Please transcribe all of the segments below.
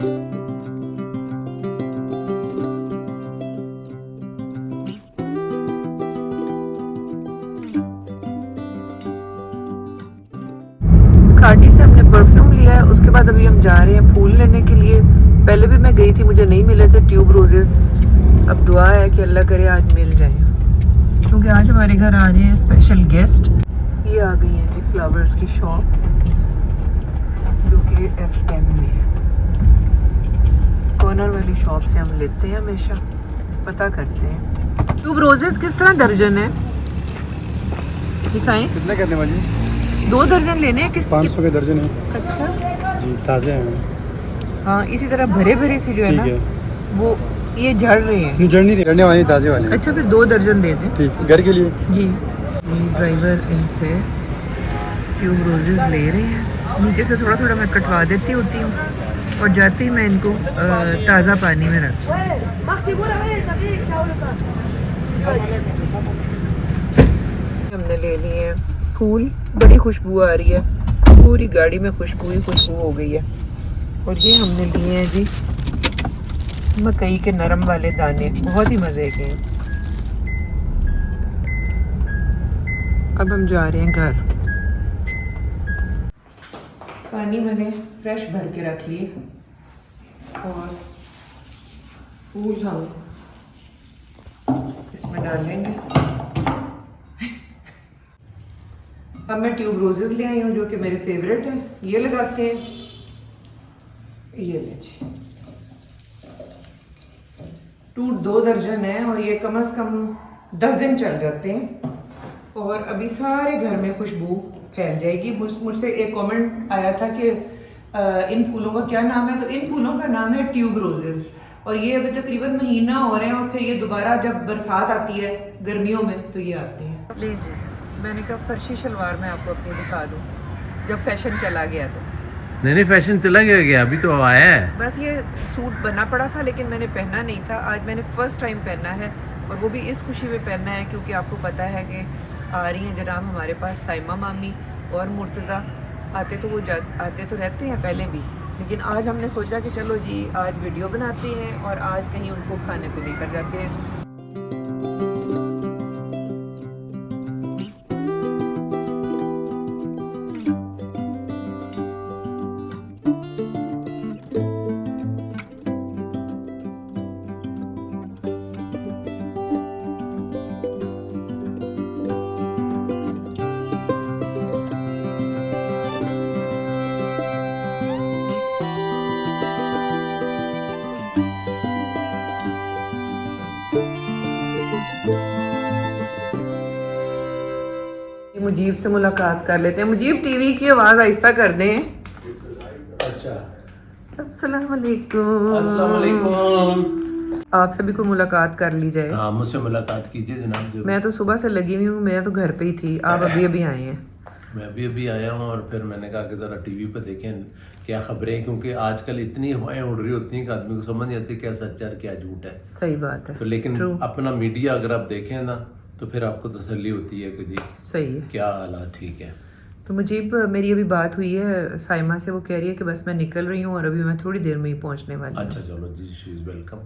खाटी से हमने परफ्यूम लिया है, उसके बाद अभी हम जा रहे हैं फूल लेने के लिए। पहले भी मैं गई थी, मुझे नहीं मिले थे ट्यूब रोजेस। अब दुआ है कि अल्लाह करे आज मिल जाए, क्योंकि आज हमारे घर आ रहे हैं स्पेशल गेस्ट। ये आ गई है जी फ्लावर्स की शॉप्स, जो कि F10 में है। कॉर्नर वाली शॉप से हम लेते हैं, हमेशा पता करते हैं। ट्यूब रोजेस किस तरह दर्जन है दिखाएं? कितने करने वाली? 2 दर्जन लेने हैं। किस 500 के दर्जन है। अच्छा जी ताज़े हैं। हाँ, इसी तरह भरे भरे से जो है ना, वो ये झड़ रहे हैं। नहीं झड़ नहीं रही, झड़ने वाली ताज़े वाले। अच्छा, फिर 2 दर्जन दे दें। ठीक है, घर के लिए। जी ड्राइवर इनसे ट्यूब रोजेस ले रहे हैं। नीचे से थोड़ा थोड़ा मैं कटवा देती होती हूँ, और जाते ही मैं इनको ताज़ा पानी में रख। हमने ले लिए हैं फूल, बड़ी खुशबू आ रही है, पूरी गाड़ी में खुशबू ही खुशबू हो गई है। और ये हमने लिए हैं जी मकई के नरम वाले दाने, बहुत ही मज़े के हैं। अब हम जा रहे हैं घर। पानी मैंने फ्रेश भर के रख लिए, और फूल हम इसमें डालेंगे। अब मैं ट्यूब रोजेस ले आई हूँ, जो कि मेरे फेवरेट है। ये लगाते हैं, ये लीजिए। 2 दर्जन है, और ये कम से कम 10 दिन चल जाते हैं। और अभी सारे घर में खुशबू फैल जाएगी। मुझसे एक कमेंट आया था कि इन फूलों का क्या नाम है, तो इन फूलों का नाम है ट्यूब रोजेस। और ये अभी तकरीबन महीना हो रहे हैं, और फिर ये दोबारा जब बरसात आती है गर्मियों में तो ये आते हैं। लीजिए, मैंने कहा फर्शी शलवार में आपको अपनी दिखा दूँ, जब फैशन चला गया तो। नहीं फैशन चला गया, अभी तो आया है। बस ये सूट बना पड़ा था, लेकिन मैंने पहना नहीं था। आज मैंने फर्स्ट टाइम पहना है, और वो भी इस खुशी में पहनना है क्योंकि आपको पता है कि आ रही हैं जनाब हमारे पास साइमा मामी और मुर्तज़ा। आते तो रहते हैं पहले भी, लेकिन आज हमने सोचा कि चलो जी आज वीडियो बनाते हैं, और आज कहीं उनको खाने को लेकर जाते हैं। मुजीब से मुलाकात कर लेते हैं। मुजीब, टीवी की आवाज़ आहिस्ता कर दें। अच्छा, अस्सलाम वालेकुम। आपसे भी कोई मुलाकात कर ली जाए। हाँ मुझसे मुलाकात कीजिए जनाब। जो मैं तो सुबह से लगी हुई हूँ, मैं तो घर पे ही थी। आप अभी अभी आए हैं? मैं अभी आया हूँ, और फिर मैंने कहा कि ज़रा टीवी पर देखें क्या खबरें, क्योंकि आजकल इतनी हवाएं उड़ रही होती हैं कि आदमी को समझ नहीं आती क्या सच्चा और क्या झूठ है। सही बात है। तो लेकिन अपना मीडिया अगर आप देखें ना, तो फिर आपको तसल्ली होती है कि जी सही है, क्या हालात ठीक है। तो मुजीब, मेरी अभी बात हुई है साइमा से। वो कह रही है कि बस मैं निकल रही हूँ, और अभी मैं थोड़ी देर में ही पहुँचने वाली हूँ। अच्छा चलो जी, शी इज़ वेलकम।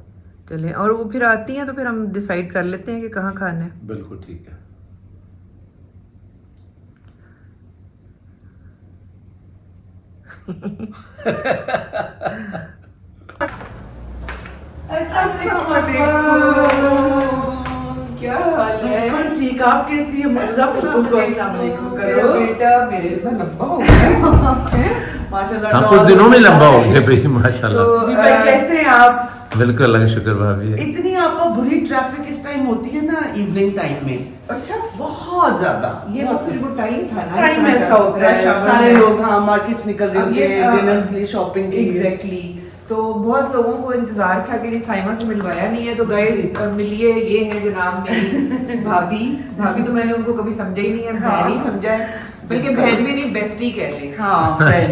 चलें, और वो फिर आती हैं तो फिर हम डिसाइड कर लेते हैं कि कहाँ खाना है। बिल्कुल ठीक है। क्या हाल है? ठीक, आप कैसी है? मज़ा को अस्सलाम वालेकुम करो। बेटा मेरे इतना लंबा हो गया माशाल्लाह। हाँ कुछ दिनों में लंबा हो गया भाई, माशाल्लाह। तो जी भाई कैसे हैं आप? बिल्कुल, अल्लाह का शुक्र भाभी। इतनी आपका बुरी ट्रैफिक इस टाइम होती है ना इवनिंग टाइम में? अच्छा, बहुत ज्यादा। ये तो फिर वो टाइम था ना, टाइम ऐसा होता है, सारे लोग हाँ मार्केट्स निकल रहे होते हैं डिनर्स के लिए, शॉपिंग के लिए। एग्जैक्टली। तो बहुत लोगों को इंतजार था कि साइमा से मिलवाया नहीं है, तो गाइस मिलिए, ये है जनाब मेरी भाभी तो मैंने उनको कभी समझा ही नहीं है, बहन ही समझा है, बल्कि बहन भी नहीं, बेस्टी कह लें। हाँ फ्रेंड्स।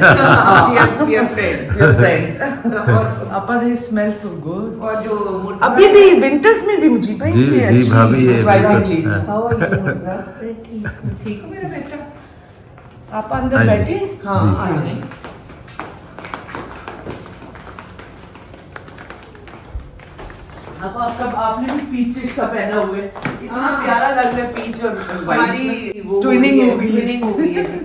और आपा दे स्मेल सो गुड। और जो अभी भी विंटर्स में भी मुझे भाई जी जी भाभी, ये सरप्राइजिंगली। हाउ आर यू मुर्जा? ठीक हो मेरा बेटा? आप अंदर बैठे? हाँ, आ जाइए। अब आपने भी पीच सा पहना हुआ है, इतना प्यारा लग रहा है पीच और हमारी वो ट्विनिंग हो गई है। ट्विनिंग हो गई है।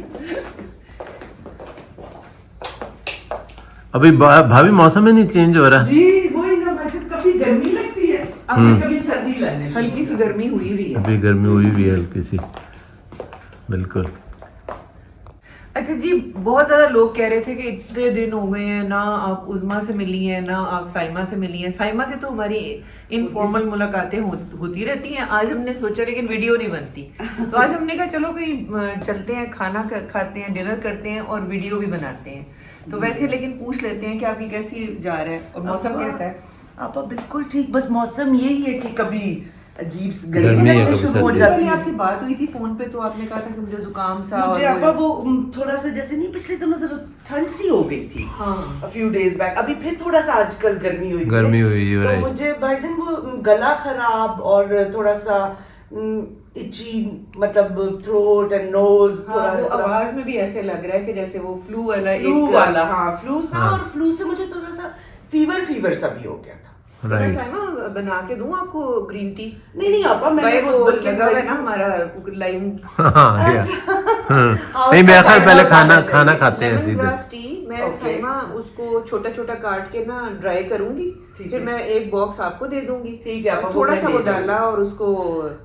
अभी भाभी मौसम ही नहीं चेंज हो रहा। जी वही ना, मुझे कभी गर्मी लगती है, अब कभी सर्दी लगने शुरू हल्की सी गर्मी हुई भी है। अभी गर्मी हुई भी है हल्की सी, बिल्कुल। अच्छा जी, बहुत ज़्यादा लोग कह रहे थे कि इतने दिन हो गए हैं ना आप उज़मा से मिली हैं ना आप साइमा से मिली हैं। साइमा से तो हमारी इनफॉर्मल मुलाकातें होती रहती हैं। आज हमने सोचा लेकिन वीडियो नहीं बनती, तो आज हमने कहा चलो कहीं चलते हैं, खाना खाते हैं, डिनर करते हैं और वीडियो भी बनाते हैं। तो वैसे लेकिन पूछ लेते हैं कि आपकी कैसी जा रहा है और मौसम कैसा है? आप बिल्कुल ठीक, बस मौसम यही है कि कभी अजीब गर्मी गर्मी है, लगनी कभी शुरू हो सर्दी। जाती पहले है। आपसे बात हुई थी फोन पे, तो आपने कहा था कि मुझे जुकाम सा मुझे और आपा वो थोड़ा सा जैसे नहीं, पिछले दिनों जरा ठंड सी हो गई थी, हाँ। a few days back। अभी फिर थोड़ा सा आजकल गर्मी हुई गर्मी हुई है, तो right। मुझे भाईजान वो गला खराब और थोड़ा सा इची, मतलब थ्रोट एंड नोज, हाँ, थोड़ा वो इस तरह आवाज में भी ऐसे लग रहा है कि जैसे वो फ्लू वाला फ्लू एक वाला, हाँ फ्लू सा। हाँ। और फ्लू से मुझे थोड़ा सा फीवर सा भी हो गया था। मैं राइट। साइमा बना के दूं आपको ग्रीन टी? नहीं आपा, मैंने भाई वो बल्कि लगा हुआ है ना medicines- हमारा लाइम हाँ, या। हाँ, नहीं, मेरा उसका ख्याल पहले फायदा खाना उठाना चाहिए। खाते हैं लेमन सीधे। ग्रास टी मैं Okay। साइमा उसको छोटा छोटा काट के ना ड्राई करूंगी, ठीक फिर है। मैं एक बॉक्स आपको दे दूंगी। ठीक है, बस आपको थोड़ा मैं सा दे वो दूंगी। डाला और उसको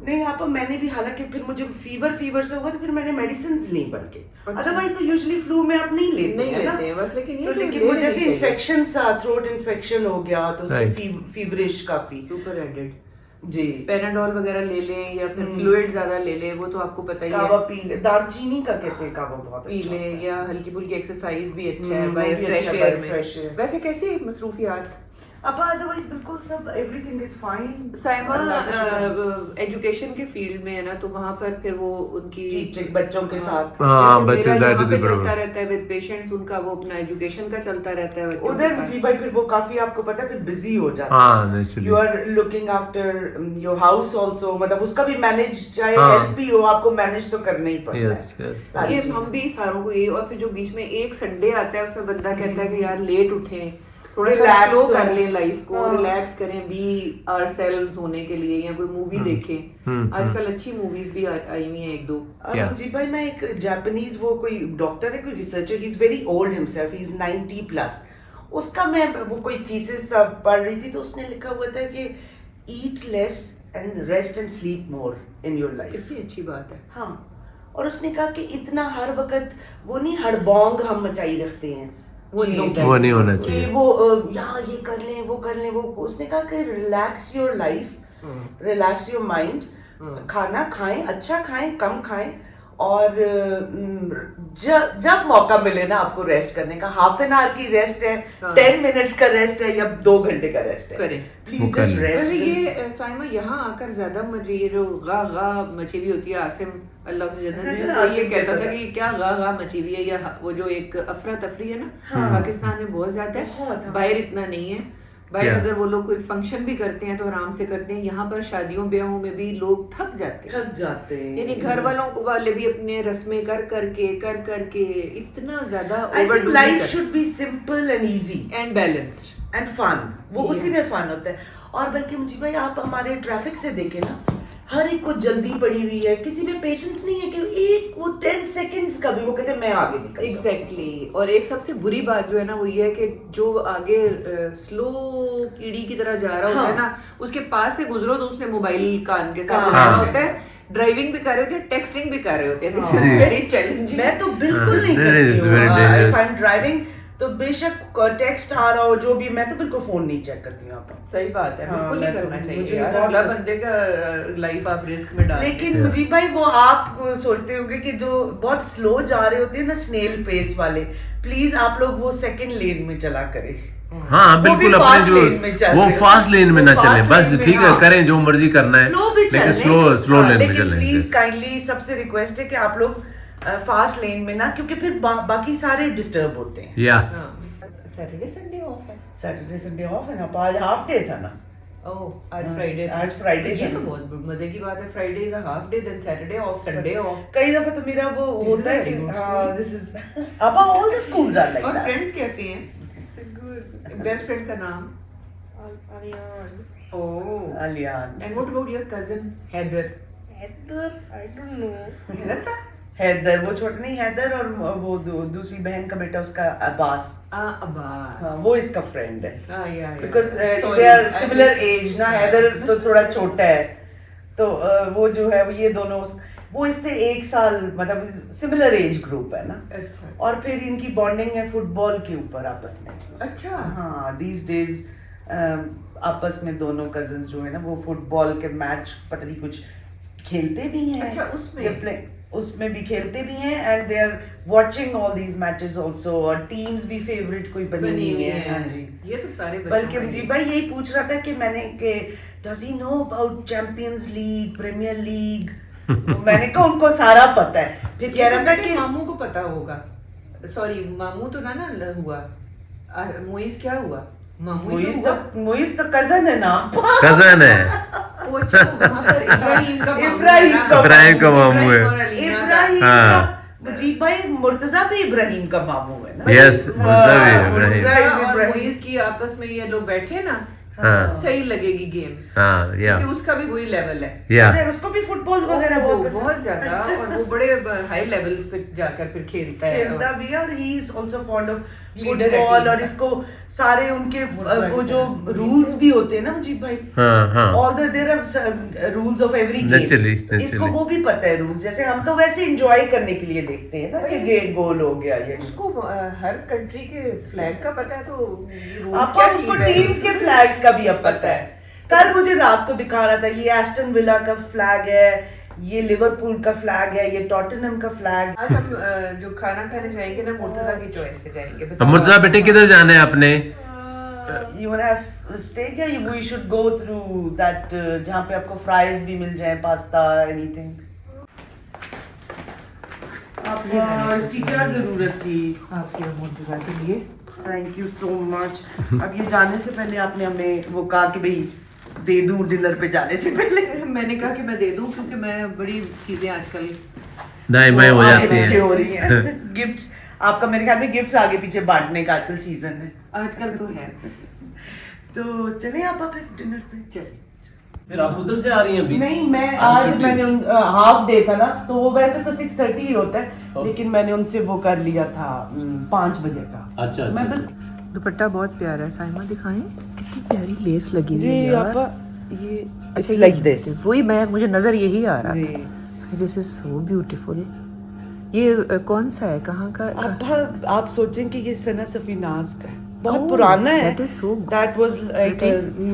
नहीं आपा, मैंने भी, हालांकि फिर मुझे फीवर से हुआ तो फिर मैंने मेडिसिन ली, बल्कि अच्छा। अदरवाइज तो यूजुअली फ्लू में आप नहीं लेते नहीं हैं ना। लेते हैं बस, लेकिन ये तो तो लेकिन ले वो लेनी जैसे चाहिए। इन्फेक्शन सा, थ्रोट इन्फेक्शन हो गया तो उससे Right। फीवरिश काफी। सुपर हेडेड जी, पैराडोल वगैरह ले लें या फिर फ्लूइड ज्यादा ले लें, वो तो आपको पता ही कावा है। पी ले, दालचीनी का कहते हैं कावा बहुत पी अच्छा लें होता है। या हल्की फुल्की एक्सरसाइज भी अच्छा है वो बाय भी फ्रेश अच्छा एयर by में। fresh air। वैसे कैसी मसरूफियात? अपा अदरवाइज बिल्कुल सब everything is fine. Saima education के फील्ड में है ना, तो वहाँ पर फिर वो उनकी टीचिंग बच्चों के साथ हाँ, जैसे बच्चे, मेरा that यहाँ is पे the problem। चलता रहता है विद पेशेंट्स, उनका वो अपना एजुकेशन का चलता रहता है बच्चों के उधर साथ। जी भाई फिर वो काफी, आपको पता है, फिर बिजी हो जाता है। हाँ, naturally। You are looking after your house also, मतलब उसका भी मैनेज, चाहे हाँ। हेल्प भी हो, आपको मैनेज तो करना ही पड़ता Yes, है। yes। सारी ये चीजें। हम भी सारों को ये, और फिर जो बीच में एक संडे आता है उसमें बंदा कहता है कि यार लेट उठे, थोड़ा सा Relax स्लो हो। कर लें लाइफ को, हाँ। रिलैक्स करें, बी आवरसेल्व्स होने के लिए, या कोई मूवी देखें। आजकल अच्छी मूवीज भी आई हुई हैं एक दो। Yeah। जी भाई, मैं एक जापानीज, वो कोई डॉक्टर है, कोई researcher, he is very old himself, he is 90+। उसका मैं वो कोई थीसिस पढ़ रही थी, तो उसने लिखा हुआ था कि eat less and rest and sleep more in your life. कितनी अच्छी बात है। हाँ, और उसने कहा कि इतना हर वक्त वो नहीं हड़बोंग हम मचाई रखते हैं, वो चीजों नहीं- की। वो नहीं होना कि चाहिए। वो यहाँ ये कर लें, वो कर लें, वो उसने कहा कि relax your life, relax your mind, खाना खाएं, अच्छा खाएं, कम खाएं, और जब मौका मिले ना आपको रेस्ट करने का, हाफ एन आवर की रेस्ट है, हाँ। 10 मिनट्स का रेस्ट है, या 2 घंटे का रेस्ट है, करें। वो प्लीज कर जस्ट लें। रेस्ट। वैसे ये साइमा यहाँ आकर ज्यादा मुझे ये जो गा गा मची हुई होती है, आसिम अल्लाह से जन्नत में, वो ये आसिम कहता कहता था कि क्या गा गा मची हुई है, या वो जो एक अफरा तफरी है ना पाकिस्तान में बहुत ज्यादा बहुत, है, हाँ। बाहर इतना नहीं है। बाहर Yeah। अगर वो लोग कोई फंक्शन भी करते हैं तो आराम से करते हैं, यहाँ पर शादियों ब्याहों में भी लोग थक जाते हैं। थक जाते हैं, यानी घर वालों को वाले भी अपने रस्में कर करके इतना ज्यादा I think life should be simple and easy and balanced. And fun, वो Yeah। उसी में फन होता है। और बल्कि मुझे भाई, आप हमारे ट्रैफिक से देखें ना, हर एक को जल्दी पड़ी हुई है, किसी में पेशेंस नहीं है कि एक वो 10 सेकंड्स का भी वो कहते हैं मैं आगे निकल जाऊं। एग्जैक्टली। और एक सबसे बुरी बात जो है ना वो ये है कि जो आगे स्लो कीड़ी की तरह जा रहा होता है हाँ। ना, उसके पास से गुजरो तो उसने मोबाइल कान के साथ हाँ। लगाया होता है, ड्राइविंग भी कर रहे होते हैं, टेक्सटिंग भी कर रहे होते हैं। This is very challenging. मैं तो बिल्कुल नहीं हाँ, करती it's हूँ। very If dangerous। I'm driving, तो बेशक टेक्स्ट आ रहा हो जो भी, मैं तो बिल्कुल फोन नहीं चेक करती हूँ आप। सही बात है, हाँ, बिल्कुल नहीं मैं तो- करना मुझे चाहिए यार, बहुत- अगला बंदे का लाइफ आप रिस्क में डाल रहे हैं। लेकिन मुजीब भाई, वो आप सोचते होंगे कि जो बहुत स्लो जा रहे होते हैं ना, स्नेल पेस वाले, प्लीज आप लोग वो सेकंड लेन में चला करें। हाँ, वो भी बिल्कुल। अपने fast lane में चल जो वो रहे हो। फास्ट लेन में ना वो चलें, fast बस lane में, ठीक है, हाँ। करें जो मर्जी करना है, स्लो भी लेकिन चलें, स्लो लेन में लेकिन चलें। प्लीज काइंडली सबसे रिक्वेस्ट है कि आप लोग फास्ट लेन में ना, क्योंकि फिर बाकी सारे डिस्टर्ब होते हैं। या सैटरडे संडे ऑफ है। सैटरडे संडे ऑफ है ना, आज हाफ डे था ना। ओह, आज फ्राइडे। आज Friday ये था। तो बहुत मजे की बात है। Friday is a half day, then Saturday off, Sunday off. कई दफा तो मेरा वो होता है कि very good दिस इज अपा all the schools are like और दैट। फ्रेंड्स कैसी हैं? बेस्ट फ्रेंड का नाम? Aryan. Oh. Alian. And what about your cousin Heather? Heather, I don't know. Heather था? हैदर, वो छोटी नहीं हैदर, और वो दूसरी बहन का बेटा उसका अब्बास, Abbas. हाँ, वो इसका फ्रेंड है, Yeah. Because Sorry, they are I similar missed- age ना, हैदर तो थोड़ा छोटा है, तो वो जो है ये दोनों वो इससे 1 साल मतलब सिमिलर एज ग्रुप है ना, अच्छा। और फिर इनकी बॉन्डिंग है फुटबॉल के ऊपर आपस में। अच्छा। हाँ, दीज डेज आपस में दोनों कजिन्स जो है ना वो फुटबॉल के मैच पता नहीं कुछ खेलते भी हैं। अच्छा, उसमें? ये उसमें भी खेलते भी हैं, and they are watching all these matches also, और टीम्स भी फेवरेट कोई बनी हुई है। हाँ जी, ये तो सारे बल्कि मुजीब भाई यही पूछ रहा था कि does he know about Champions League, Premier League? मैंने कहा उनको सारा पता है। फिर कह रहा था कि मामू को पता होगा। सॉरी, मामू तो ना हुआ। मोइस क्या हुआ? मामू ही तो हुआ। मुइज तो कजन है ना, कजन है। वो अच्छा, वहाँ पर इब्राहिम का मामू है ना। इब्राहिम का मामू है। और अलीना का। इब्राहिम हाँ। का मुजीब भाई, मुर्तजा भी इब्राहिम का मामू है ना। यस, मुर्तजा भी हाँ, इब्राहिम। मुर्तजा is और इब्राहिम। मोइस की आपस में ये लोग बैठे ना, हाँ। सही लगेगी गेम, हाँ, या क्योंकि उसका भी वही लेवल है। या अच्छा, उसको भी फुटबॉल वगैरह वो बहुत पसंद। बहुत ज्यादा, अच्छा। और वो बड़े हाई लेवल्स पे जाकर फिर खेलता है। खेलता भी है, और he is also fond of Leader football, है और team इसको सारे उनके Football वो जो का। रूल्स भी होते हैं ना मुजीब भाई, हाँ हाँ all there are rules of every Naturally, game, इसको naturally. वो भी पता है रूल्स। जैसे हम तो वैसे एंजॉय करने के लिए देखते हैं ना कि गोल हो गया ये। उसको हर कंट्री के फ्लैग का पता है, तो ये rules आपको क्या उसको चीज़ है? टीम्स के फ्लैग्स का भी अब पता है। कल मुझे रात को दिखा रहा था, ये एस्टन विला का फ्लैग है, ये लिवरपूल का फ्लैग है, ये टॉटनहम का फ्लैग। आज हम जो खाना खाने जाएंगे ना, मुर्तजा की चॉइस से जाएंगे। अब मुर्तजा बेटे किधर जाना है आपने? You wanna have steak, या we should go through that जहाँ पे आपको फ्राइज भी मिल जाए, पास्ता, एनीथिंग। आपको इसकी क्या जरूरत थी? आपके मुर्तजा के लिए। Thank you so much. अब ये जाने से पहले आपने हमें वो कहा कि भाई दे दूं डिनर पे जाने से पहले। मैंने कहा कि मैं दे दूं, क्योंकि मैं बड़ी चीजें आजकल दाएं बाएं हो आगे जाती पीछे है। हो रही हैं। गिफ्ट्स, आपका मेरे ख्याल में गिफ्ट्स आगे पीछे बांटने का आजकल सीजन है। आजकल तो है। तो चले आप फिर डिनर पे। चलिए। फिर आप उधर से आ रही हैं अभी? नहीं, मैं आज आज छुट्टी? मैंने हाफ डे था ना, तो वो वैसे तो 6:30 ही होता है, लेकिन मैंने उनसे वो कर लिया था 5 बजे का। अच्छा मैं अच्छा बस- दुपट्टा बहुत प्यारा है, साइमा दिखाएं, कितनी प्यारी लेस लगी हुई जी है यार। आपा, ये अच्छा, इट्स ये लाइक दिस। वही मुझे नजर यही आ रहा जी था। This is so beautiful. ये कौन सा है, कहाँ का? आप सोचें कि ये सना सफीनाज का है, बहुत Oh, पुराना है। that is so That was like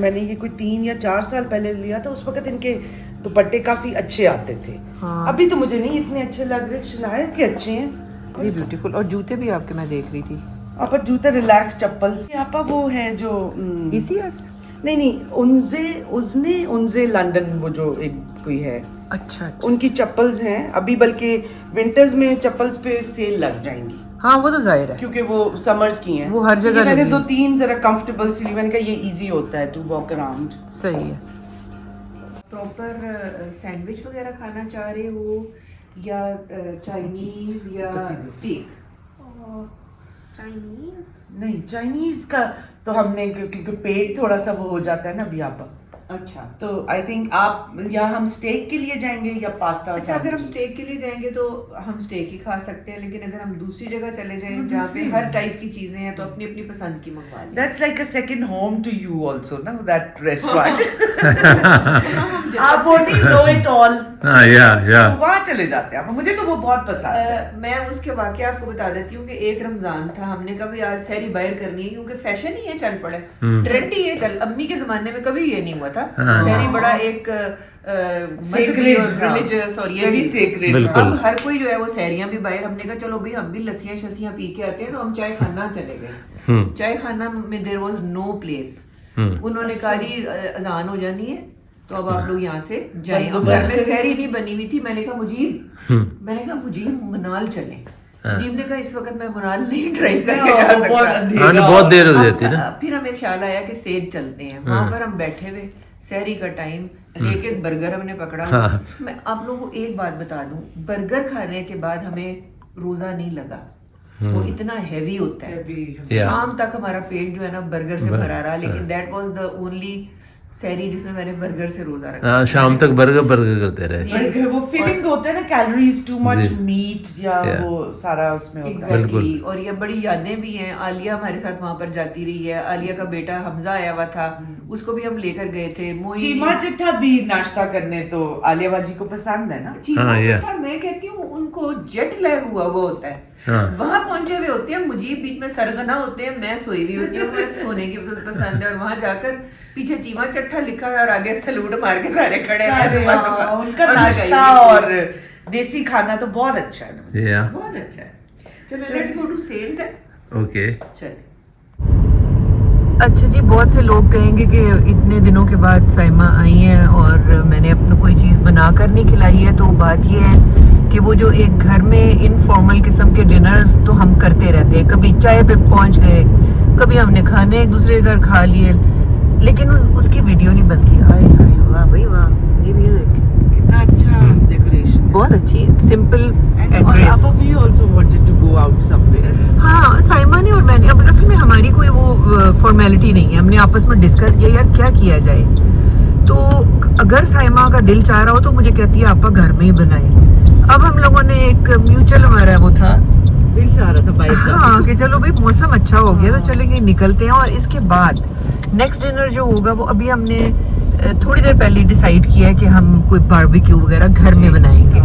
मैंने ये कोई 3 या 4 साल पहले लिया था। उस वक्त इनके दुपट्टे काफी अच्छे आते थे। हाँ। अभी तो मुझे नहीं इतने अच्छे लग रहे, शनाया के अच्छे हैं। ये ब्यूटीफुल। और जूते भी आपके मैं देख रही थी। आपा जूता रिलैक्स चप्पल्स, आपा वो है जो ECS। नहीं उनजे लंदन, वो जो एक कोई है, अच्छा अच्छा। उनकी चप्पल्स हैं अभी, बल्कि विंटर्स में चप्पल्स पे सेल लग जाएंगी, हाँ वो तो जाहिर है, क्योंकि वो समर्स की हैं। वो हर जगह ये मैंने लगी। 2-3 जरा कंफर्टेबल सी ली, मैंने कहा ये इजी होता है टू वॉक अराउंड। सही है। प्रॉपर सैंडविच वगैरह खाना चाह रहे हो, या चाइनीज या स्टीक? Chinese. नहीं, चाइनीज का तो हमने क्योंकि पेट थोड़ा सा वो हो जाता है ना अभी आप, अच्छा। तो आई थिंक आप या हम स्टेक के लिए जाएंगे या पास्ता। अच्छा, अगर हम स्टेक के लिए जाएंगे तो हम स्टेक ही खा सकते हैं, लेकिन अगर हम दूसरी जगह चले जाएं जहाँ पे हर टाइप की चीजें हैं, तो अपनी अपनी पसंद की मंगवा लें। That's like a second home to you also, ना, that restaurant. आप वो नहीं know it all, हाँ या तो वहाँ चले जाते हैं। मुझे तो वो बहुत पसंद है। मैं उसके वाकया आपको बता देती हूँ कि एक रमजान था, हमने कभी आज सहरी बाहर करनी है, क्योंकि फैशन ही है, चल पड़े, ट्रेंड ही है, चल। अम्मी के जमाने में कभी ये नहीं हुआ था। सहरी बड़ा एक रिलीजियस और ये Very चीज़। sacred। बिल्कुल। अब हर कोई जो है वो सहरियां भी बाहर, हमने कहा चलो भाई हम भी लस्सियां शसियां पी के आते हैं, तो हम चाय खाना चले गए। चाय खाना में देयर वाज नो प्लेस। उन्होंने कहा जी अजान हो जानी है, तो अब आप लोग यहाँ से जाएं। अब घर में सहरी नहीं बनी हुई थी। मैंने कहा मुजीब मनाल चलें। मुजीब ने कहा इस वक्त मैं मनाल नहीं ड्राइव करके जा सकता। हाँ बहुत देर हो जाती है ना। फिर हमें ख्याल आया कि सेज चलते हैं। वहां पर हम बैठे हुए, सहरी का टाइम, एक बर्गर हमने पकड़ा। मैं आप लोगों को एक बात बता दूं, बर्गर खाने के बाद हमें रोजा नहीं लगा। वो इतना हैवी होता है। Yeah. शाम तक हमारा पेट जो है ना बर्गर से भरा रहा, लेकिन दैट वाज द ओनली सहरी जिसमें मैंने बर्गर से रोजा रखा। हाँ, शाम तक बर्गर करते रहे। बर्गर वो फीलिंग होता है ना, कैलोरीज टू मच जी। मीट या Yeah. वो सारा उसमें होता है। एग्जैक्टली। और ये बड़ी यादें भी हैं। आलिया हमारे साथ वहां पर जाती रही है। आलिया का बेटा हमजा आया हुआ था, उसको भी हम लेकर गए थे। चीमा चिट्ठा भी नाश्ता करने तो आलिया बाजी को पसंद है ना। चीमा हाँ, yeah. चिट्ठा मैं कहती हूँ उनको जेट लैग हुआ वो होता है। हाँ। वहां पहुंचे हुए होते हैं, मुझे बीच में सरगना होते हैं, मैं सोई हुई होती हूँ, मैं सोने की पसंद है। और वहां जाकर पीछे चीमा चट्ठा लिखा है और आगे सलूट मार के सारे खड़े हैं सारे, सुबह हाँ, सुबह। उनका और नाश्ता लगाई और हुई देसी खाना तो बहुत अच्छा है ना। Yeah. बहुत अच्छा है। चलो let's go to says that. Okay. चलिए। अच्छा जी, बहुत से लोग कहेंगे कि इतने दिनों के बाद साइमा आई हैं और मैंने अपने कोई चीज़ बनाकर नहीं खिलाई है। तो बात ये है कि वो जो एक घर में इनफॉर्मल किस्म के डिनर्स तो हम करते रहते हैं। कभी चाय पे पहुंच गए, कभी हमने खाने एक दूसरे के घर खा लिए, लेकिन उसकी वीडियो नहीं बनती। हाय हाय, वाह भाई वाह, ये म्यूजिक कितना अच्छा डेकोरेशन। बहुत अच्छी, सिंपल And एंड और ग्रेसफुल। आपा भी also wanted to go out somewhere. हाँ, साइमा ने और मैंने, अब असल में हमारी कोई वो फॉर्मेलिटी नहीं है। हमने आपस में डिस्कस किया यार क्या किया जाए। तो अगर साइमा का दिल चाह रहा हो तो मुझे कहती है आपा घर में ही बनाए। अब हम लोगों ने एक म्यूचुअल हमारा वो था, दिल चाह रहा था बाइक का। हाँ, कि चलो भाई मौसम अच्छा हो गया तो चलेंगे, निकलते हैं। और इसके बाद नेक्स्ट डिनर जो होगा वो अभी हमने थोड़ी देर पहले डिसाइड किया है कि हम कोई बारबेक्यू वगैरह घर में बनाएंगे।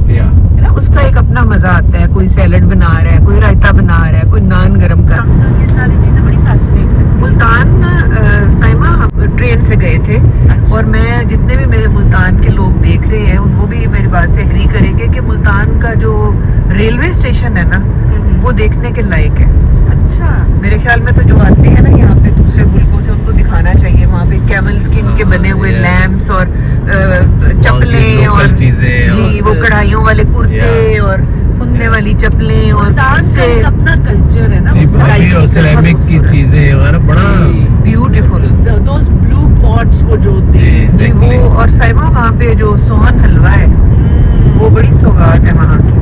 Yeah. है ना, उसका एक अपना मजा आता है। कोई सैलेड बना रहा है, कोई रायता बना रहा है, कोई नान गरम कर। ये सारी चीजें बड़ी फैसिनेटिंग। मुल्तान साइमा हम ट्रेन से गए थे। अच्छा। और मैं जितने भी मेरे मुल्तान के लोग देख रहे हैं उनको भी मेरी बात से एग्री करेंगे कि मुल्तान का जो रेलवे स्टेशन है ना वो देखने के लायक है। अच्छा। मेरे ख्याल में तो जो आते हैं ना यहाँ पे दूसरे मुल्कों से, उनको दिखाना चाहिए वहाँ पे कैमल स्किन के बने हुए लैम्प्स और चप्पलें और चीजें जी, वो कढ़ाइयों वाले कुर्ते और फुंदे वाली चप्लें और से अपना कल्चर है ना। जी, वो बहुत ही और सिरेमिक की चीजें और बड़ा ब्यूटीफुल। दोस ब्लू पॉट्स वो जो होते हैं। जी वो, और साइमा वहाँ पे जो सोहन हलवा है वो बड़ी सौगात है वहाँ की।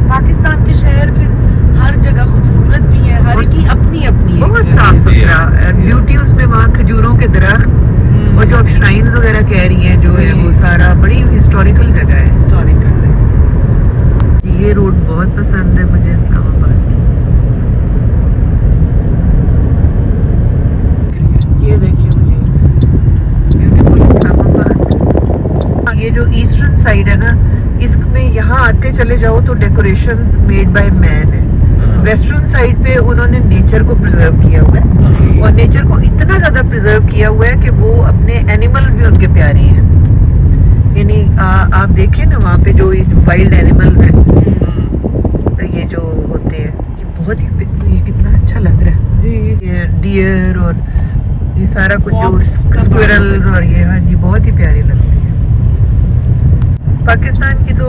पाकिस्तान के शहर फिर हर जगह खूबसूरत भी है, हर और की अपनी अपनी बहुत साफ सुथरा ब्यूटी उसमें। वहाँ खजूरों के दरख्त और जो आप श्राइन्स वगैरह कह रही हैं जो है वो सारा बड़ी हिस्टोरिकल जगह है। हिस्टोरिकल। ये रोड बहुत पसंद है मुझे इस्लामाबाद की। ये देखिए मुझे ब्यूटीफुल इस्लामाबाद। ये जो ईस्टर्न साइड है ना, इसमें यहाँ आते चले जाओ तो डेकोरेशंस मेड बाय मैन है। वेस्टर्न साइड पे उन्होंने नेचर को प्रिजर्व किया हुआ है और नेचर को इतना ज्यादा प्रिजर्व किया हुआ है कि वो अपने एनिमल्स भी उनके प्यारे हैं। यानी आप देखें ना वहाँ पे जो वाइल्ड एनिमल्स हैं, ये जो होते हैं, ये बहुत ही, ये कितना अच्छा लग रहा है जी। ये डियर और ये सारा कुछ जो Fox का स्क्विरल्स और ये, हाँ जी, बहुत ही प्यारी लगती है। पाकिस्तान की तो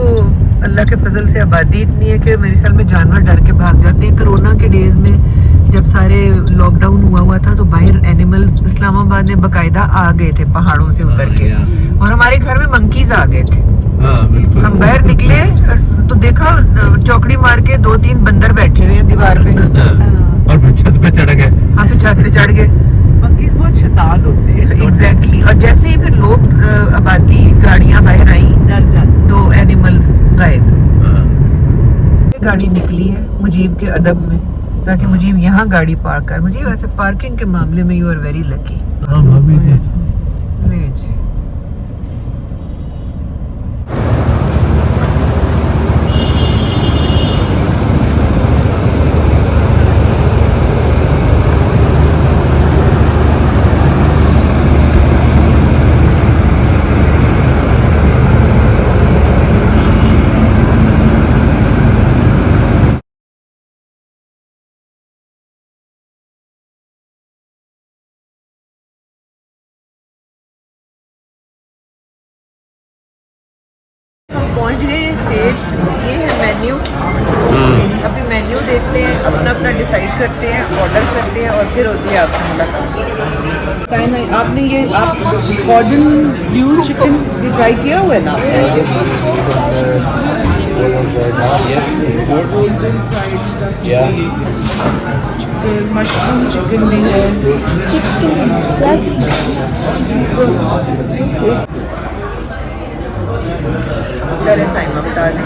अल्लाह के फजल से आबादी इतनी है कि मेरे ख्याल में जानवर डर के भाग जाते हैं। कोरोना के डेज में जब सारे लॉकडाउन हुआ था तो बाहर एनिमल्स इस्लामाबाद में बकायदा आ गए थे पहाड़ों से उतर के, और हमारे घर में मंकीज आ गए थे। हाँ, बिल्कुल। हम बाहर निकले तो देखा चौकड़ी मार के 2-3 बंदर बैठे हुए हैं दीवार पे। और फिर छत पे चढ़ गए। हाँ, फिर छत पे चढ़ गए। मंकीज बहुत शैतान होते हैं। एग्जैक्टली। और जैसे ही फिर लोग आबादी गाड़ियां बाहर आई डर जाते। तो एनिमल्स गायब। हाँ। गाड़ी निकली है मुजीब के अदब में ताकि मुजीब यहाँ गाड़ी पार्क कर। मुझे वैसे पार्किंग के मामले में यू आर वेरी लकी। हाँ, भाभी ने ले जी। पहुंच गए सेज। ये है मेन्यू। अभी मेन्यू देखते हैं, अपना अपना डिसाइड करते हैं, ऑर्डर करते हैं और फिर होती है आपसे मुलाकात। टाइम है। आपने ये आप गॉर्डन ब्लू चिकन भी ट्राई किया हुआ है ना? Yes. golden fried stuff. Yeah. Chicken, mushroom chicken भी है. चले साइमा बता दें.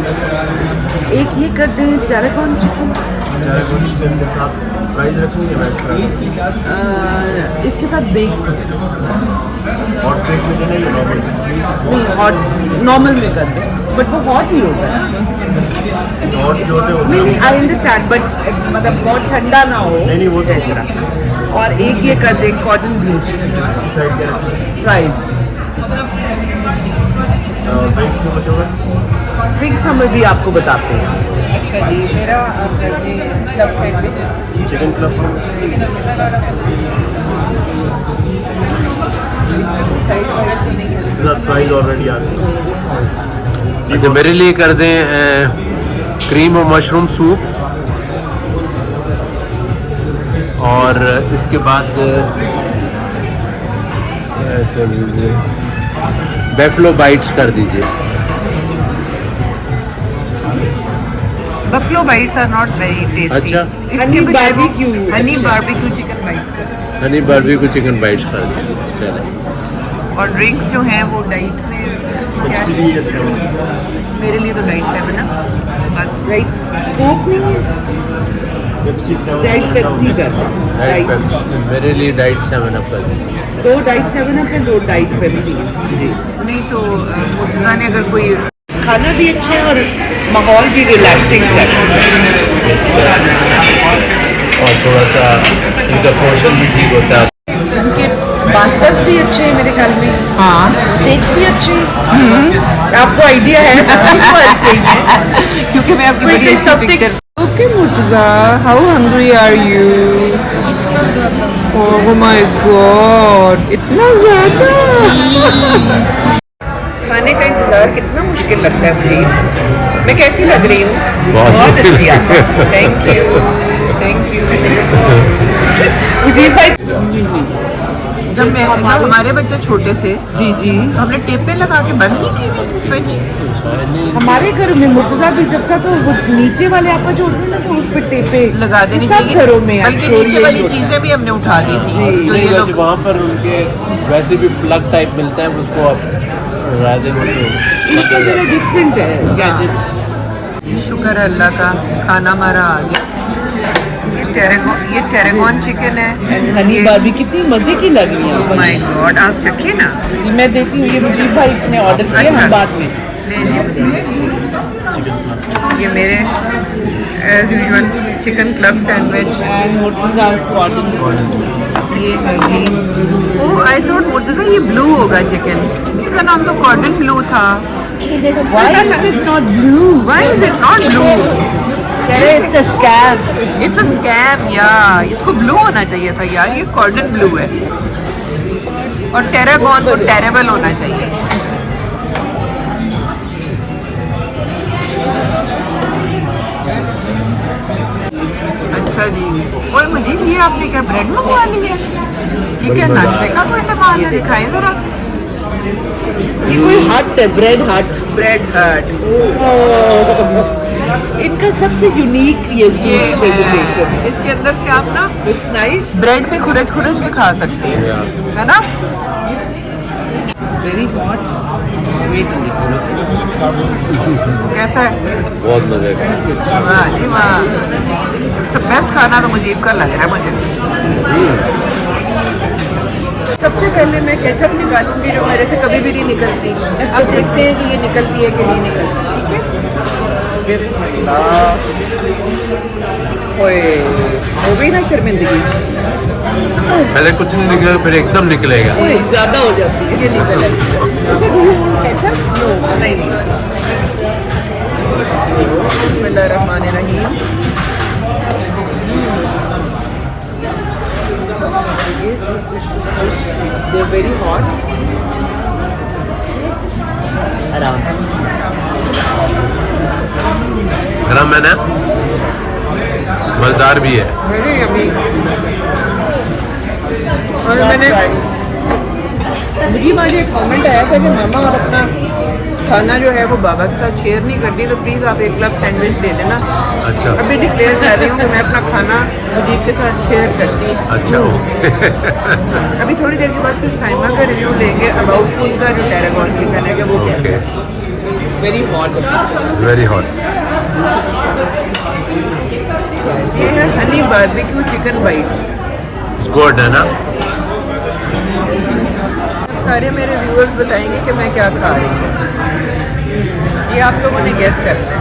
एक ये कर दें टैरागोन चिकन. टैरागोन चिकन के साथ फ्राइज रखेंगे वेज फ्राइज इसके साथ बेक हॉट प्लेट में देना या नॉर्मल नहीं हॉट नॉर्मल में कर दें बट वो हॉट ही होता है. हॉट जो होते हैं नहीं नहीं आई अंडरस्टैंड बट मतलब बहुत ठंडा ना हो. नहीं वो तो इस तरह. और एक ये कर दें कॉटन ब्लू इसकी साइड क्या रखें फ्राइज. और ड्रिंक्स में कुछ होगा ड्रिंक्स हम भी आपको बताते हैं. अच्छा जी मेरा क्लब सेट में चिकन क्लब इसके साथ फ्राइज ऑलरेडी आ गई. अच्छा मेरे लिए कर दें क्रीम और मशरूम सूप और इसके बाद बेफलो बाइट्स कर दीजिए. Buffalo bites are not very tasty. अच्छा. हनी बारबेक्यू चिकन बाइट्स कर. हनी बारबेक्यू चिकन बाइट्स कर दीजिए. चले. और ड्रिंक्स जो हैं वो डाइट में क्या पेप्सी है? भी है 7 मेरे लिए तो डाइट 7 ना राइट. कोक नहीं है. पेप्सी 7 डाइट पेप्सी कर. डाइट पेप्सी मेरे लिए डाइट 7 अप कर दीजिए. 2 डाइट 7 अप है 2 डाइट पेप्सी. जी नहीं तो मुर्तज़ा ने अगर कोई खाना भी अच्छा है और माहौल भी रिलैक्सिंग है. और थोड़ा सा इनका पोर्शन भी ठीक होता है. उनके पास्तास भी अच्छे हैं मेरे ख्याल में. हाँ स्टेक्स भी अच्छे हैं. आपको आइडिया है क्योंकि मैं आपकी बड़ी सब okay Murtaza how hungry are you. Oh my god इतना ज़्यादा. खाने का इंतज़ार कितना मुश्किल लगता है मुझे. मैं कैसी लग रही हूँ? बहुत अच्छी आप. थैंक यू मुझे भाई. जब हमारे बच्चे छोटे थे जी जी हमने टेपें लगा के बंद नहीं की थी स्विच. हमारे घर में मुर्तज़ा भी जब था तो वो नीचे वाले आपका जो होते हैं ना तो उस पर टेपे लगा देनी सब घरों में. बल्कि नीचे वाली चीजें भी हमने उठा दी थी. जो ये लोग वहाँ पर उनके वैसे भी प्लग टाइप मिलते हैं उसको आप राधे इनका जरा डिफरेंट है गैजेट. शुक्र है अल्लाह का खाना हमारा आ गया. ये टेरागोन चिकन है. हनी बारबी कितनी मजे की लगी है. ओह माय गॉड आप चखिए ना. जी मैं देती हूँ. ये मुझे भाई ने ऑर्डर किया. हम बाद में ये मेरे as usual chicken club sandwich and Murtaza's cordon. ये है जी. ओह आई थॉट मुर्तज़ा ये ब्लू होगा चिकन. इसका नाम तो कॉर्डन ब्लू था. Why is it not blue? Why is it not blue? It's a scam. It's a scam, yeah. इसको ब्लू होना चाहिए था यार. ये कॉर्डन ब्लू है और टेरागोन को टेरेबल होना चाहिए. अच्छा जी. ओए मुझे ये आपने क्या ब्रेड मंगवा ली है? ये क्या नाश्ते का कोई सामान है? दिखाए जरा. ये कोई हट है. ब्रेड हट. इनका सबसे यूनिक ये प्रेजेंटेशन. इसके अंदर से आप ना इट्स नाइस ब्रेड पे खुरच के खा सकते हैं है ना. Very hot. कैसा है? बहुत मजे का. वाह जी वाह. सब बेस्ट खाना तो मुजीब का लग रहा है मुझे. सबसे पहले मैं केचप निकालूंगी जो मेरे से कभी भी नहीं निकलती. अब देखते हैं कि ये निकलती है कि नहीं निकलती. ठीक है. बिस्मिल्लाह. ओए हो गई ना शर्मिंदगी. पहले कुछ नहीं निकलेगा फिर एकदम निकलेगा. ओए ज़्यादा हो जाती है. ये निकल केचप नो नहीं. बिस्मिल्लाहिर्रहमानिर्रहीम. They're very hot. गरम है ना. मजेदार भी है. और मैंने मुझे एक कमेंट आया था कि मामा आप अपना खाना जो है वो बाबा के साथ शेयर नहीं करती, तो प्लीज़ आप एक क्लब सैंडविच दे देना। अच्छा अभी डिक्लेयर कर रही हूँ कि मैं अपना खाना मुजीब के साथ शेयर करती हूँ। अच्छा ओके अभी थोड़ी देर के बाद फिर साइमा का रिव्यू लेंगे अबाउट उनका जो टैरागॉन चिकन है कि वो कैसा है। It's very hot. Very hot. ये है Honey barbecue chicken bytes. It's good है ना। सारे मेरे व्यूअर्स बताएंगे कि मैं क्या खा रही हूँ, ये आप लोगों ने गेस करना है।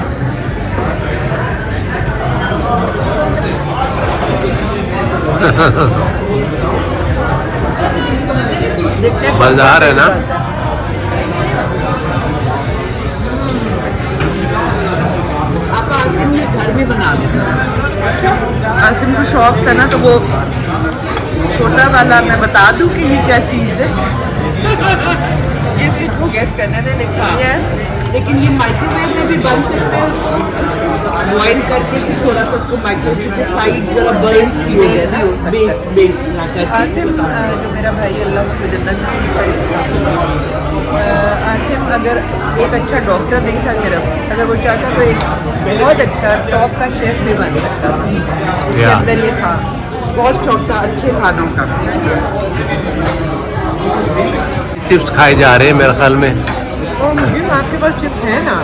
देखते हैं मज़ेदार है ना। आप आसिम ये घर में बना देते आसिम को शौक था ना, तो वो छोटा वाला मैं बता दूं कि ये क्या चीज़ है। ये तो इनको गेस करने दे, लेकिन ये है, लेकिन ये माइक्रोवेव में भी बन सकता है उसको बॉइल करके फिर थोड़ा सा उसको माइक्रोवेव के साइड जरा बर्न सी हो जाए ना, भी हो सकता है। बेक ना करके। आसिम जो मेरा भाई अल्लाह उसको जन्नत नसीब करे, आसिम अगर एक अच्छा डॉक्टर नहीं था सिर्फ, अगर वो चाहता तो एक बहुत अच्छा टॉप का शेफ भी बन सकता था। उसके Yeah. अंदर ये था, बहुत शौक था अच्छे खानों का। चिप्स खाए जा रहे हैं मेरे ख्याल में। और मुझे आपके पास चिप्स हैं ना?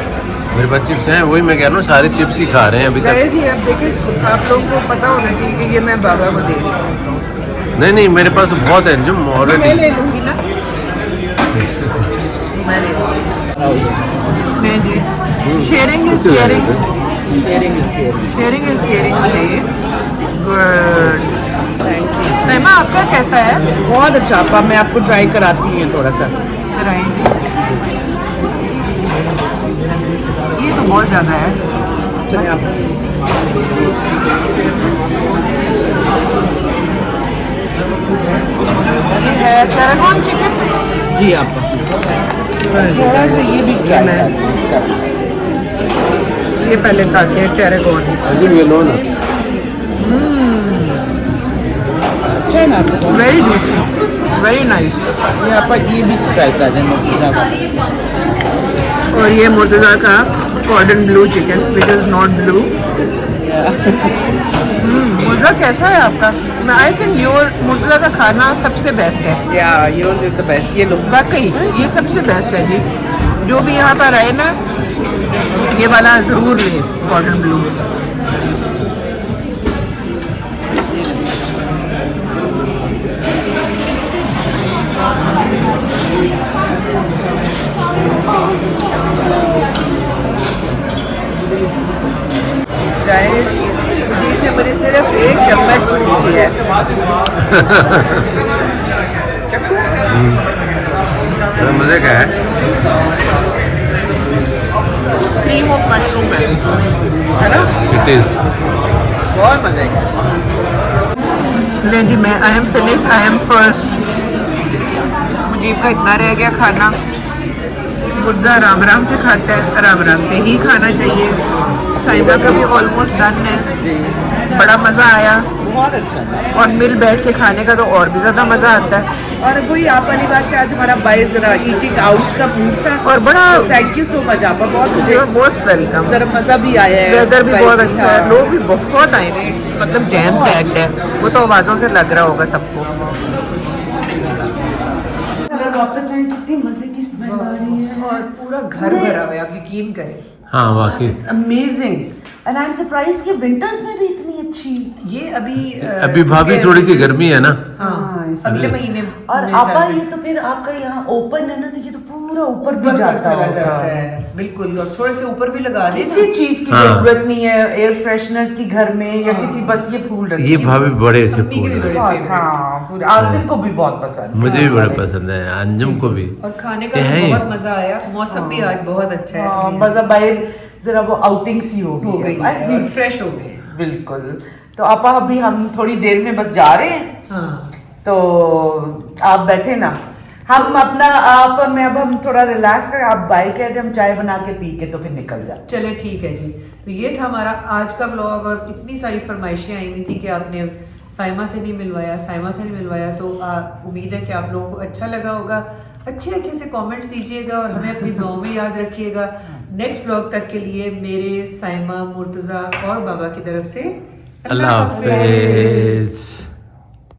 मेरे पास चिप्स हैं, वही मैं कह रहा हूँ, सारे चिप्स ही खा रहे हैं अभी तक। गाइस ये अब देखिए, आप लोगों को पता होना चाहिए कि ये मैं बाबा को दे रही हूँ। नहीं नहीं, मेरे पास बहुत है जो मैं ऑलरेडी। ले लूँगी ना, मैं ले लूँगी। मैं जी sharing is caring. Sharing is caring जी। Good, thank you. सैमा आपका कैसा है? बहुत अच्छा आपा, मैं आपको ट्राई कराती हूँ थोड़ा सा। कराएंगे। ये तो बहुत ज़्यादा है। चलिए आप ये है टैरागॉन चिकन। जी आपा थोड़ा सा ये भी ट्राई करते ये पहले खाते हैं टैरागॉन। अच्छा है ना आपको? Very juicy, very nice. ये आपा ये भी ट्राई कर दें मुर्तज़ा का। और ये मुर्तज़ा का cordon blue chicken which is not blue. Murtaza कैसा है आपका? मैं आई थिंक योर मुर्तज़ा का खाना सबसे बेस्ट है। या योर्स इज द बेस्ट। ये लो वाकई ये सबसे बेस्ट है जी। जो भी यहाँ पर आए ना, ये वाला ज़रूर ले, कॉर्डन ब्लू। गाइस सुदीप ने मुझे सिर्फ एक चम्मच सूप दिया है। चक्कू मज़े का है। क्रीम ऑफ मशरूम है ना? It is. बहुत मजा आएगा। नहीं जी, मैं I am finish, I am first. Mujeeb का इतना रह गया खाना। मुर्जा आराम आराम से खाता है, आराम आराम से ही खाना चाहिए। साइमा का भी ऑलमोस्ट डन है। बड़ा मज़ा आया बहुत अच्छा था। और मिल बैठ के खाने का तो और भी ज़्यादा मज़ा आता है। और वही आप वाली बात कि आज हमारा बाय जरा ईटिंग आउट का मूड था और बड़ा थैंक यू सो मच आपा, बहुत मुझे मोस्ट वेलकम। जरा मज़ा भी आया है। वेदर भी बहुत अच्छा है, हाँ। लोग भी बहुत आए हैं, मतलब जैम पैक्ड है। वो तो आवाज़ों से लग रहा होगा सबको। वापस आए, कितनी मजे की स्मेल आ रही है और पूरा घर भरा हुआ है, आप यकीन करें। हाँ वाकई। It's amazing and I am surprise कि विंटर्स में भी इतनी अच्छी। ये अभी अभी भाभी थोड़ी सी गर्मी है ना। हाँ, इसलिए। अगले महीने और मेरे आपा ख्याल से ये तो फिर आपका यहाँ ओपन है ना, तो ये तो पूरा ऊपर भी ऊपर जाता चला होगा। जाता है, बिल्कुल। और थोड़े से ऊपर भी लगा दे किसी चीज की हाँ। जरूरत नहीं है एयर फ्रेशनर्स की घर में या किसी, बस ये फूल रखिए। ये भाभी बड़े अच्छे मम्मी के भी फूल हैं। बड़े बहुत, हाँ पूरे आसिफ को भी बहुत पसंद। मुझे भी बड़े पसंद है, अंजुम को भी। और खाने का ये भी है। बहुत मजा आया। मौसम भी आज बहुत अच्छा है। हाँ, मजा बाहर जरा वो आउटिंग सी हो हो गई गई है। है और फ्रेश हो गए। बिल्कुल। तो आपा अभी हम थोड़ी देर में बस जा रहे हैं, हाँ, तो आप बैठे ना, हम अपना आप मैं अब हम थोड़ा रिलैक्स करें, आप बाय कह दे, हम चाय बना के पी के तो फिर निकल जाए। चले ठीक है जी। तो ये था हमारा आज का ब्लॉग। और इतनी सारी फरमाइशें आई हुई थी कि आपने साइमा से नहीं मिलवाया, साइमा से नहीं मिलवाया। तो उम्मीद है कि आप लोगों को अच्छा लगा होगा। अच्छे अच्छे से कमेंट्स दीजिएगा और हमें अपनी दुआओं में याद रखिएगा। नेक्स्ट ब्लॉग तक के लिए मेरे, साइमा, मुर्तज़ा और बाबा की तरफ से अल्लाह हाफिज।